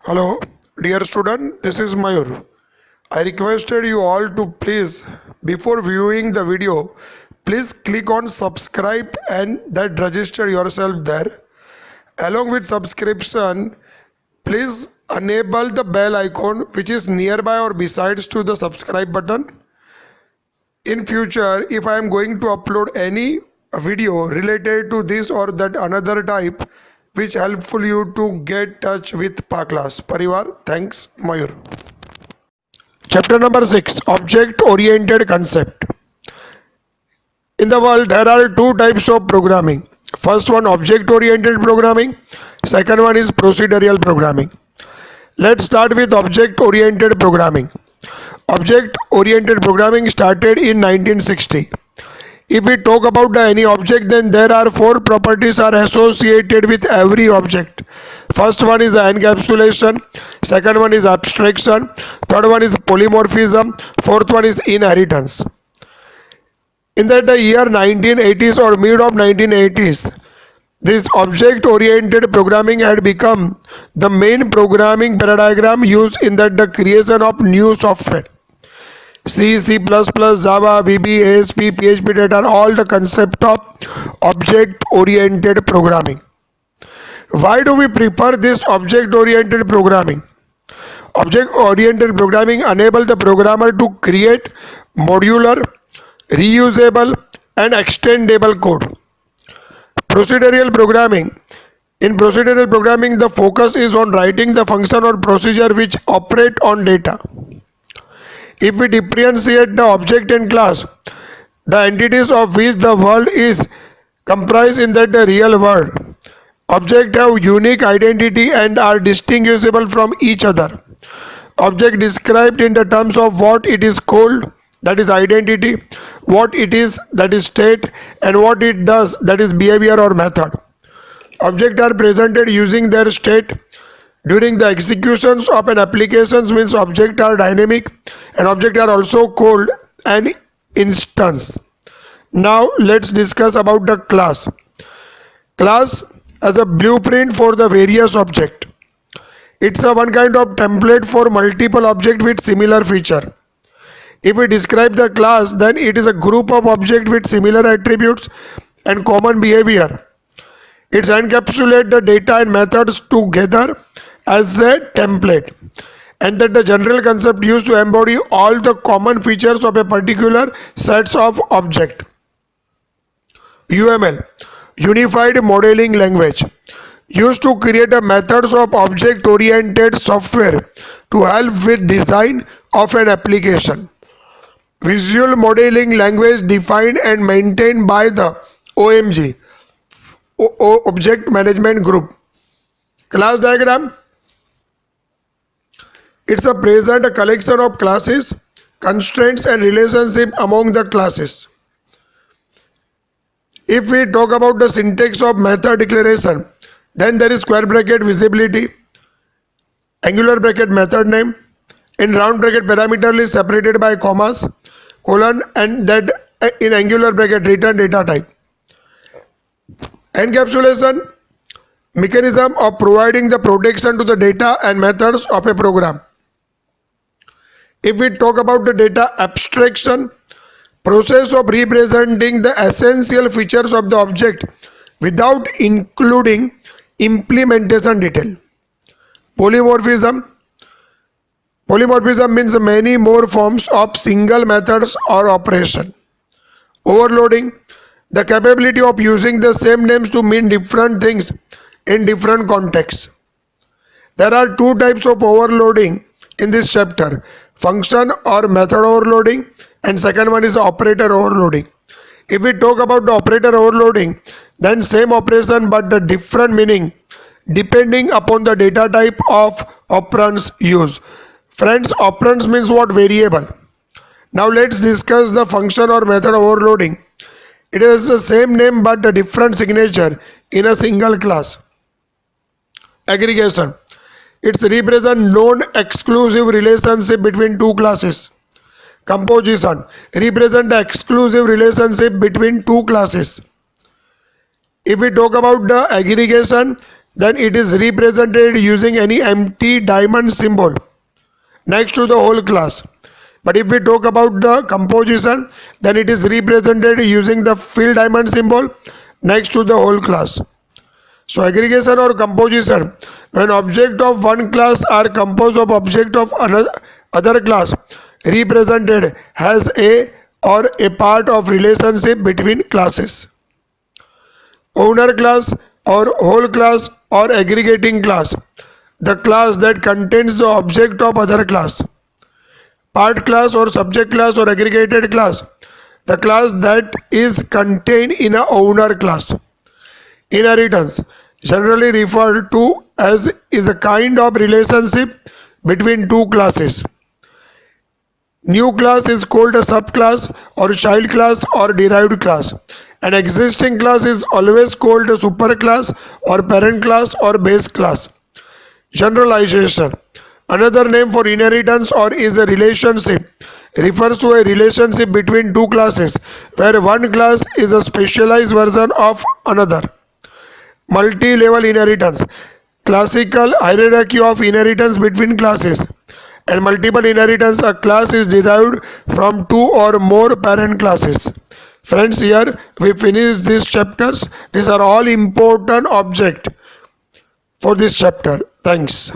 Hello, dear student, this is Mayur. I requested you all to please, before viewing the video, please click on subscribe and that register yourself there. Along with subscription, please enable the bell icon which is nearby or besides to the subscribe button. In future, if I am going to upload any video related to this or that another type, which helpful you to get touch with class Parivar. Thanks, Mayur. Chapter number 6, Object-Oriented Concept. In the world, there are two types of programming. First one, object-oriented programming. Second one is procedural programming. Let's start with object-oriented programming. Object-oriented programming started in 1960. If we talk about any object, then there are four properties are associated with every object. First one is the encapsulation, second one is abstraction, third one is polymorphism, fourth one is inheritance. In the year 1980s or mid of 1980s, this object-oriented programming had become the main programming paradigm used in the creation of new software. C, C++, Java, VB, ASP, PHP, that are all the concept of object-oriented programming. Why do we prefer this object-oriented programming? Object-oriented programming enables the programmer to create modular, reusable, and extendable code. Procedural programming. In procedural programming, the focus is on writing the function or procedure which operate on data. If we differentiate the object and class, the entities of which the world is comprised in that the real world. Objects have unique identity and are distinguishable from each other. Object described in the terms of what it is called, that is identity, what it is, that is state, and what it does, that is behavior or method. Objects are presented using their state. During the executions of an application, means objects are dynamic and objects are also called an instance. Now let's discuss about the class. Class as a blueprint for the various objects. It's a one kind of template for multiple objects with similar feature. If we describe the class, then it is a group of objects with similar attributes and common behavior. It encapsulates the data and methods together as a template, and that the general concept used to embody all the common features of a particular sets of object. UML, Unified Modeling Language, used to create a methods of object-oriented software to help with design of an application. Visual Modeling Language defined and maintained by the OMG, Object Management Group. Class diagram. It's a present a collection of classes, constraints and relationship among the classes. If we talk about the syntax of method declaration, then there is square bracket visibility, angular bracket method name, in round bracket parameter is separated by commas, colon, and that in angular bracket return data type. Encapsulation, mechanism of providing the protection to the data and methods of a program. If we talk about the data abstraction, process of representing the essential features of the object without including implementation detail. Polymorphism. Polymorphism means many more forms of single methods or operation. Overloading, the capability of using the same names to mean different things in different contexts. There are two types of overloading in this chapter: function or method overloading, and second one is operator overloading. If we talk about the operator overloading, then same operation but the different meaning depending upon the data type of operands used. Friends, operands means what? Variable. Now let's discuss the function or method overloading. It is the same name but a different signature in a single class. Aggregation. It's represent non-exclusive relationship between two classes. Composition. Represent the exclusive relationship between two classes. If we talk about the aggregation, then it is represented using any empty diamond symbol next to the whole class. But if we talk about the composition, then it is represented using the fill diamond symbol next to the whole class. So aggregation or composition, when object of one class are composed of object of another other class, represented has a or a part of relationship between classes. Owner class or whole class or aggregating class, the class that contains the object of other class. Part class or subject class or aggregated class, the class that is contained in a owner class. Inheritance, generally referred to as, is a kind of relationship between two classes. New class is called a subclass or child class or derived class. An existing class is always called a superclass or parent class or base class. Generalization, another name for inheritance or is a relationship, refers to a relationship between two classes where one class is a specialized version of another. Multi-level inheritance, classical hierarchy of inheritance between classes. And multiple inheritance, a class is derived from two or more parent classes. Friends, here we finish these chapters. These are all important objects for this chapter. Thanks.